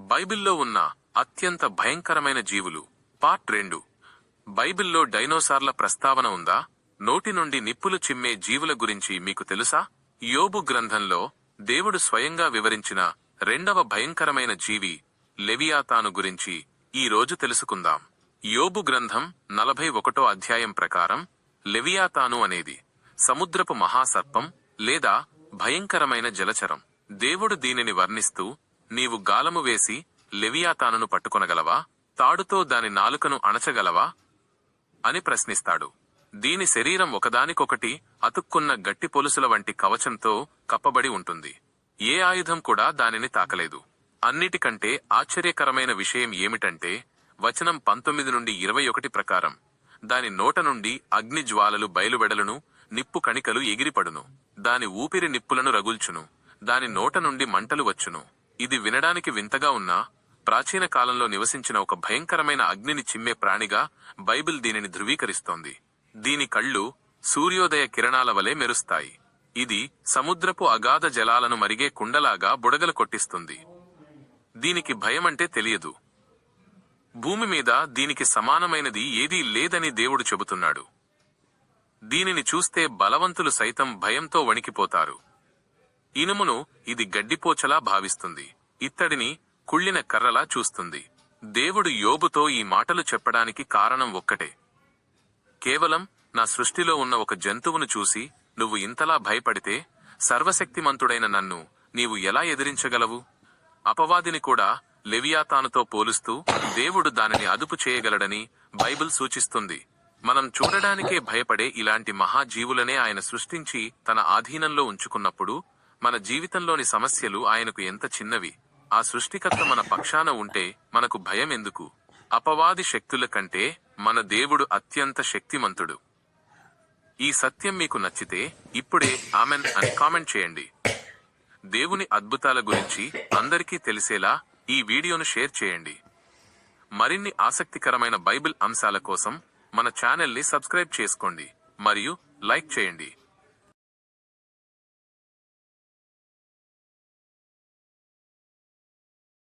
బైబిల్లో ఉన్న అత్యంత భయంకరమైన జీవులు పార్ట్ 2. బైబిల్లో డైనోసార్ల ప్రస్తావన ఉందా? నోటి నుండి నిప్పులు చిమ్మే జీవుల గురించి మీకు తెలుసా? యోబు గ్రంథంలో దేవుడు స్వయంగా వివరించిన రెండవ భయంకరమైన జీవి లెవియాతాను గురించి ఈ రోజు తెలుసుకుందాం. యోబు గ్రంథం 41వ అధ్యాయం ప్రకారం లెవియాతాను అనేది సముద్రపు మహాసర్పం లేదా భయంకరమైన జలచరం. దేవుడు దీనిని వర్ణిస్తూ, నీవు గాలము వేసి లెవియాతానును పట్టుకొనగలవా? తాడుతో దాని నాలుకను అణచగలవా అని ప్రశ్నిస్తాడు. దీని శరీరం ఒకదానికొకటి అతుక్కున్న గట్టి పొలుసుల వంటి కవచంతో కప్పబడి ఉంటుంది. ఏ ఆయుధం కూడా దానిని తాకలేదు. అన్నిటికంటే ఆశ్చర్యకరమైన విషయం ఏమిటంటే వచనం 19 నుండి 21 ప్రకారం దాని నోట నుండి అగ్ని జ్వాలలు బయలువెడలును, నిప్పు కణికలు ఎగిరిపడును, దాని ఊపిరి నిప్పులను రగుల్చును, దాని నోట నుండి మంటలు వచ్చును. ఇది వినడానికి వింతగా ఉన్నా ప్రాచీన కాలంలో నివసించిన ఒక భయంకరమైన అగ్నిని చిమ్మే ప్రాణిగా బైబిల్ దీనిని ధృవీకరిస్తోంది. దీని కళ్ళు సూర్యోదయ కిరణాల వలె మెరుస్తాయి. ఇది సముద్రపు అగాధ జలాలను మరిగే కుండలాగా బుడగలు కొట్టిస్తుంది. దీనికి భయమంటే తెలియదు. భూమి మీద దీనికి సమానమైనది ఏదీ లేదని దేవుడు చెబుతున్నాడు. దీనిని చూస్తే బలవంతులు సైతం భయంతో వణికిపోతారు. ఇనుమును ఇది గడ్డిపోచలా భావిస్తుంది. ఇత్తడిని కుళ్ళిన కర్రలా చూస్తుంది. దేవుడు యోబుతో ఈ మాటలు చెప్పడానికి కారణం ఒక్కటే. కేవలం నా సృష్టిలో ఉన్న ఒక జంతువును చూసి నువ్వు ఇంతలా భయపడితే సర్వశక్తిమంతుడైన నన్ను నీవు ఎలా ఎదిరించగలవు? అపవాదిని కూడా లెవియాతానుతో పోలుస్తూ దేవుడు దానిని అదుపు చేయగలడని బైబిల్ సూచిస్తుంది. మనం చూడడానికే భయపడే ఇలాంటి మహాజీవులనే ఆయన సృష్టించి తన ఆధీనంలో ఉంచుకున్నప్పుడు మన జీవితంలోని సమస్యలు ఆయనకు ఎంత చిన్నవి. ఆ సృష్టికర్త మన పక్షాన ఉంటే మనకు భయం ఎందుకు? అపవాది శక్తుల కంటే మన దేవుడు అత్యంత శక్తిమంతుడు. ఈ సత్యం మీకు నచ్చితే ఇప్పుడే ఆమెన్ అని కామెంట్ చేయండి. దేవుని అద్భుతాల గురించి అందరికీ తెలిసేలా ఈ వీడియోను షేర్ చేయండి. మరిన్ని ఆసక్తికరమైన బైబిల్ అంశాల కోసం మన ఛానల్ని సబ్స్క్రైబ్ చేసుకోండి మరియు లైక్ చేయండి.